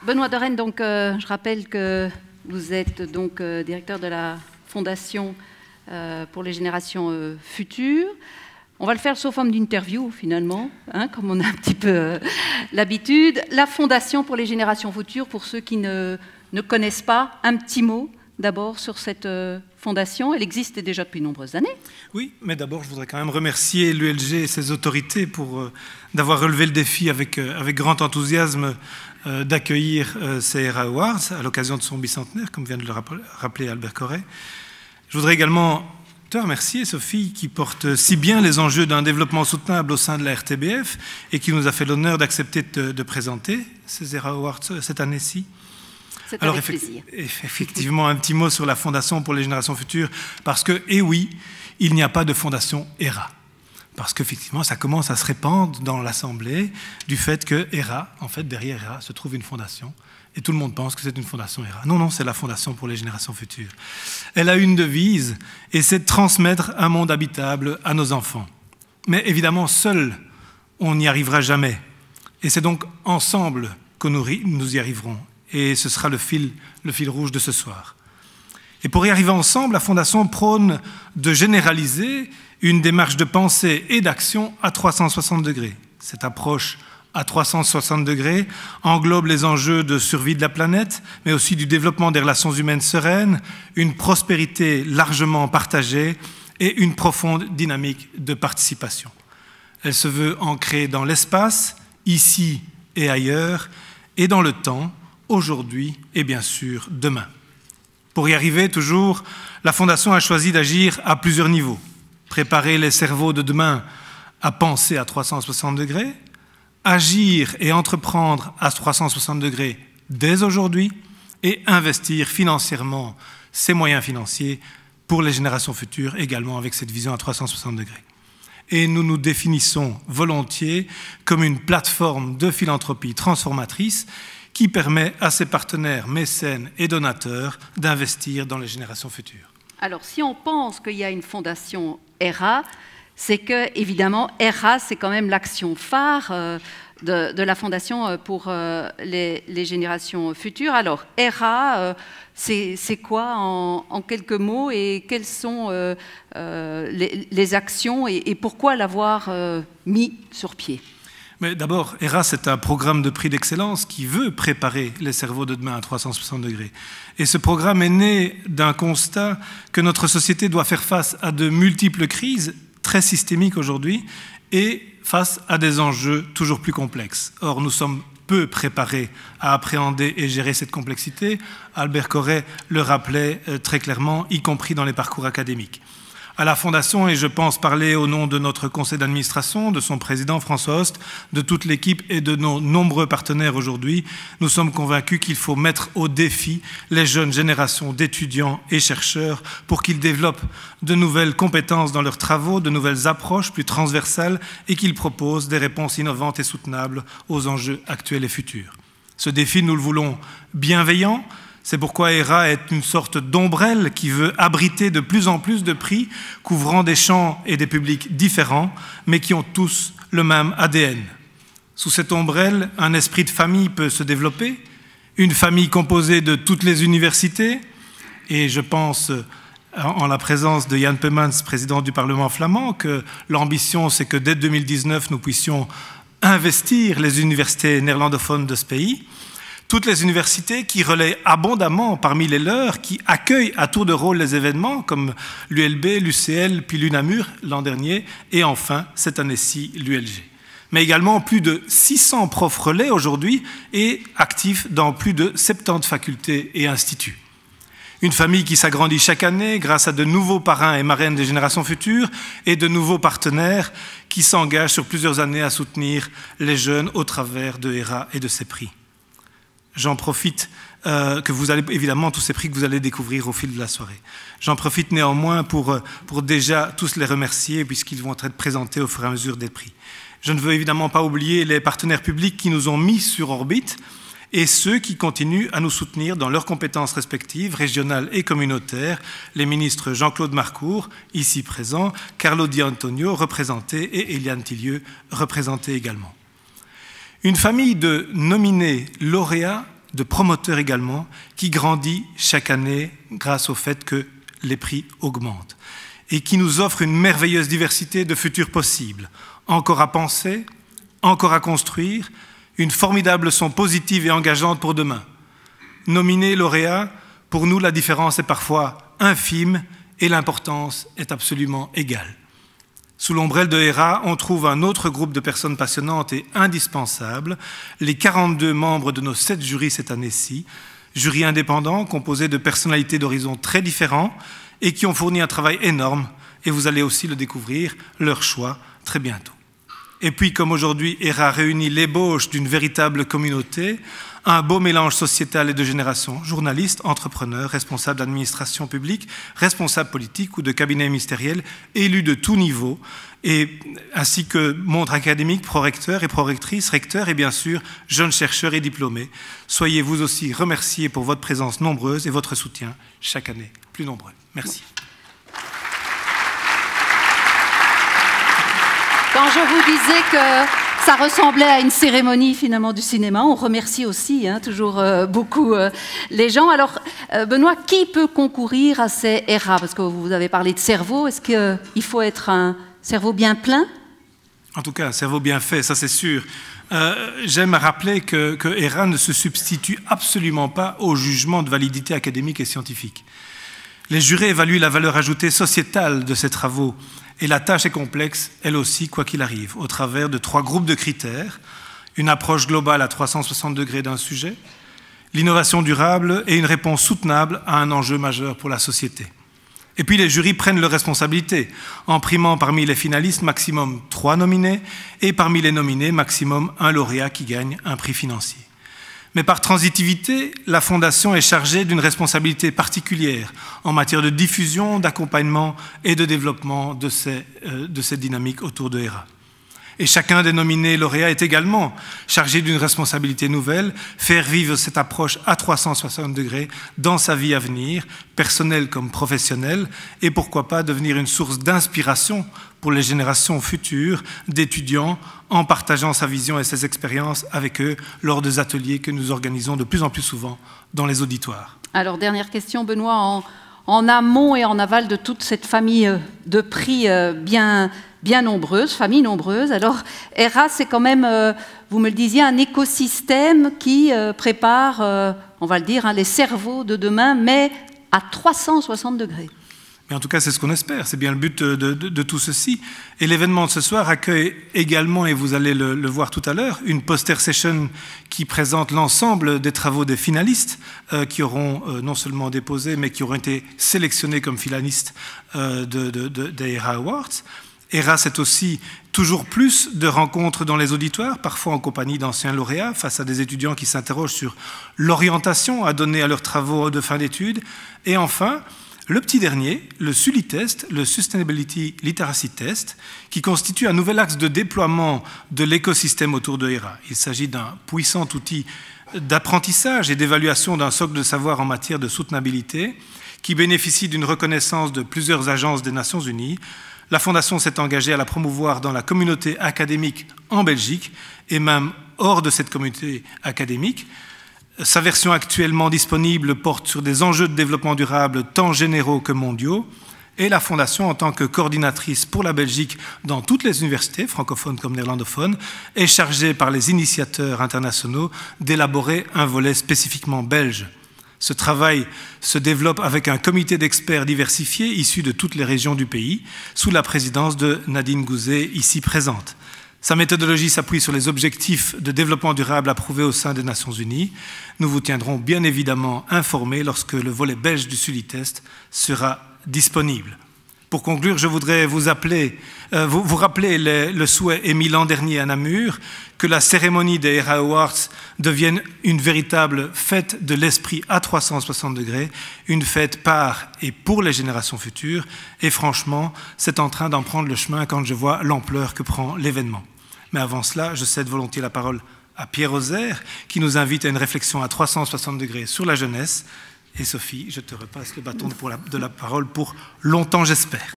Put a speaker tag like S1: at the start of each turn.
S1: Benoît de Rennes, donc, je rappelle que vous êtes donc directeur de la Fondation pour les générations futures. On va le faire sous forme d'interview, finalement, hein, comme on a un petit peu l'habitude. La Fondation pour les générations futures, pour ceux qui ne connaissent pas, un petit mot d'abord sur cette fondation. Elle existe déjà depuis de nombreuses années.
S2: Oui, mais d'abord, je voudrais quand même remercier l'ULG et ses autorités pour d'avoir relevé le défi avec grand enthousiasme d'accueillir ces ERA Awards à l'occasion de son bicentenaire, comme vient de le rappeler Albert Corret. Je voudrais également te remercier, Sophie, qui porte si bien les enjeux d'un développement soutenable au sein de la RTBF et qui nous a fait l'honneur d'accepter de présenter ces ERA Awards cette année-ci.
S1: C'est avec plaisir.
S2: Effectivement, un petit mot sur la Fondation pour les générations futures, parce que, et oui, il n'y a pas de fondation ERA. Parce qu'effectivement, ça commence à se répandre dans l'Assemblée du fait que ERA, en fait, derrière ERA, se trouve une fondation. Et tout le monde pense que c'est une fondation ERA. Non, non, c'est la Fondation pour les générations futures. Elle a une devise, et c'est de transmettre un monde habitable à nos enfants. Mais évidemment, seul, on n'y arrivera jamais. Et c'est donc ensemble que nous y arriverons. Et ce sera le fil rouge de ce soir. Et pour y arriver ensemble, la Fondation prône de généraliser une démarche de pensée et d'action à 360 degrés. Cette approche à 360 degrés englobe les enjeux de survie de la planète, mais aussi du développement des relations humaines sereines, une prospérité largement partagée et une profonde dynamique de participation. Elle se veut ancrée dans l'espace, ici et ailleurs, et dans le temps, aujourd'hui et bien sûr demain. Pour y arriver, toujours, la Fondation a choisi d'agir à plusieurs niveaux. Préparer les cerveaux de demain à penser à 360 degrés, agir et entreprendre à 360 degrés dès aujourd'hui et investir financièrement ces moyens financiers pour les générations futures également avec cette vision à 360 degrés. Et nous nous définissons volontiers comme une plateforme de philanthropie transformatrice qui permet à ses partenaires, mécènes et donateurs d'investir dans les générations futures.
S1: Alors, si on pense qu'il y a une fondation ERA, c'est que, évidemment, ERA, c'est quand même l'action phare de la Fondation pour les générations futures. Alors, ERA, c'est quoi en quelques mots et quelles sont les actions et pourquoi l'avoir mis sur pied ?
S2: Mais d'abord, ERA, c'est un programme de prix d'excellence qui veut préparer les cerveaux de demain à 360 degrés. Et ce programme est né d'un constat que notre société doit faire face à de multiples crises très systémiques aujourd'hui et face à des enjeux toujours plus complexes. Or, nous sommes peu préparés à appréhender et gérer cette complexité. Albert Corret le rappelait très clairement, y compris dans les parcours académiques. À la Fondation, et je pense parler au nom de notre conseil d'administration, de son président François Host, de toute l'équipe et de nos nombreux partenaires aujourd'hui, nous sommes convaincus qu'il faut mettre au défi les jeunes générations d'étudiants et chercheurs pour qu'ils développent de nouvelles compétences dans leurs travaux, de nouvelles approches plus transversales et qu'ils proposent des réponses innovantes et soutenables aux enjeux actuels et futurs. Ce défi, nous le voulons bienveillant. C'est pourquoi ERA est une sorte d'ombrelle qui veut abriter de plus en plus de prix couvrant des champs et des publics différents, mais qui ont tous le même ADN. Sous cette ombrelle, un esprit de famille peut se développer, une famille composée de toutes les universités, et je pense, en la présence de Jan Peumans, président du Parlement flamand, que l'ambition, c'est que dès 2019, nous puissions investir les universités néerlandophones de ce pays. Toutes les universités qui relaient abondamment parmi les leurs, qui accueillent à tour de rôle les événements comme l'ULB, l'UCL, puis l'UNAMUR l'an dernier, et enfin, cette année-ci, l'ULG. Mais également plus de 600 profs relais aujourd'hui et actifs dans plus de 70 facultés et instituts. Une famille qui s'agrandit chaque année grâce à de nouveaux parrains et marraines des générations futures et de nouveaux partenaires qui s'engagent sur plusieurs années à soutenir les jeunes au travers de ERA et de ses prix. J'en profite, que vous allez évidemment tous ces prix que vous allez découvrir au fil de la soirée. J'en profite néanmoins pour déjà tous les remercier puisqu'ils vont être présentés au fur et à mesure des prix. Je ne veux évidemment pas oublier les partenaires publics qui nous ont mis sur orbite et ceux qui continuent à nous soutenir dans leurs compétences respectives, régionales et communautaires, les ministres Jean-Claude Marcourt, ici présent, Carlo Di Antonio, représenté, et Eliane Tillieu, représenté également. Une famille de nominés lauréats de promoteur également, qui grandit chaque année grâce au fait que les prix augmentent et qui nous offre une merveilleuse diversité de futurs possibles, encore à penser, encore à construire, une formidable leçon positive et engageante pour demain. Nominés lauréats, pour nous la différence est parfois infime et l'importance est absolument égale. Sous l'ombrelle de ERA, on trouve un autre groupe de personnes passionnantes et indispensables, les 42 membres de nos 7 jurys cette année-ci, jurys indépendants composés de personnalités d'horizons très différents et qui ont fourni un travail énorme, et vous allez aussi le découvrir, leur choix, très bientôt. Et puis, comme aujourd'hui, ERA réunit l'ébauche d'une véritable communauté, un beau mélange sociétal et de génération, journalistes, entrepreneurs, responsables d'administration publique, responsables politiques ou de cabinets ministériels, élus de tout niveau, et, ainsi que monde académique, prorecteurs et prorectrices, recteurs et bien sûr, jeunes chercheurs et diplômés. Soyez vous aussi remerciés pour votre présence nombreuse et votre soutien chaque année plus nombreux. Merci.
S1: Quand je vous disais que ça ressemblait à une cérémonie finalement du cinéma, on remercie aussi toujours beaucoup les gens. Alors Benoît, qui peut concourir à ces ERA? Parce que vous avez parlé de cerveau, est-ce qu'il faut être un cerveau bien plein?
S2: En tout cas, un cerveau bien fait, ça c'est sûr. J'aime rappeler que ERA ne se substitue absolument pas au jugement de validité académique et scientifique. Les jurés évaluent la valeur ajoutée sociétale de ces travaux. Et la tâche est complexe, elle aussi, quoi qu'il arrive, au travers de 3 groupes de critères, une approche globale à 360 degrés d'un sujet, l'innovation durable et une réponse soutenable à un enjeu majeur pour la société. Et puis les jurys prennent leurs responsabilités, en primant parmi les finalistes maximum 3 nominés et parmi les nominés maximum 1 lauréat qui gagne un prix financier. Mais par transitivité, la Fondation est chargée d'une responsabilité particulière en matière de diffusion, d'accompagnement et de développement de ces dynamiques autour de ERA. Et chacun des nominés lauréats est également chargé d'une responsabilité nouvelle, faire vivre cette approche à 360 degrés dans sa vie à venir, personnelle comme professionnelle, et pourquoi pas devenir une source d'inspiration pour les générations futures d'étudiants en partageant sa vision et ses expériences avec eux lors des ateliers que nous organisons de plus en plus souvent dans les auditoires.
S1: Alors, dernière question, Benoît, en amont et en aval de toute cette famille de prix bien nombreuse, famille nombreuse, alors ERA, c'est quand même, vous me le disiez, un écosystème qui prépare, on va le dire, les cerveaux de demain, mais à 360 degrés.
S2: Mais en tout cas, c'est ce qu'on espère, c'est bien le but de tout ceci. Et l'événement de ce soir accueille également, et vous allez le voir tout à l'heure, une poster session qui présente l'ensemble des travaux des finalistes qui auront non seulement déposé, mais qui auront été sélectionnés comme finalistes des ERA Awards. ERA, c'est aussi toujours plus de rencontres dans les auditoires, parfois en compagnie d'anciens lauréats, face à des étudiants qui s'interrogent sur l'orientation à donner à leurs travaux de fin d'études. Et enfin, le petit dernier, le SULI-Test, le Sustainability Literacy Test, qui constitue un nouvel axe de déploiement de l'écosystème autour de ERA. Il s'agit d'un puissant outil d'apprentissage et d'évaluation d'un socle de savoir en matière de soutenabilité qui bénéficie d'une reconnaissance de plusieurs agences des Nations Unies. La Fondation s'est engagée à la promouvoir dans la communauté académique en Belgique et même hors de cette communauté académique. Sa version actuellement disponible porte sur des enjeux de développement durable tant généraux que mondiaux, et la Fondation, en tant que coordinatrice pour la Belgique dans toutes les universités, francophones comme néerlandophones, est chargée par les initiateurs internationaux d'élaborer un volet spécifiquement belge. Ce travail se développe avec un comité d'experts diversifié issus de toutes les régions du pays, sous la présidence de Nadine Gouzet, ici présente. Sa méthodologie s'appuie sur les objectifs de développement durable approuvés au sein des Nations Unies. Nous vous tiendrons bien évidemment informés lorsque le volet belge du SULI-Test sera disponible. Pour conclure, je voudrais vous rappeler le souhait émis l'an dernier à Namur, que la cérémonie des ERA Awards devienne une véritable fête de l'esprit à 360 degrés, une fête par et pour les générations futures. Et franchement, c'est en train d'en prendre le chemin quand je vois l'ampleur que prend l'événement. Mais avant cela, je cède volontiers la parole à Pierre Ozer, qui nous invite à une réflexion à 360 degrés sur la jeunesse. Et Sophie, je te repasse le bâton de la parole pour longtemps, j'espère.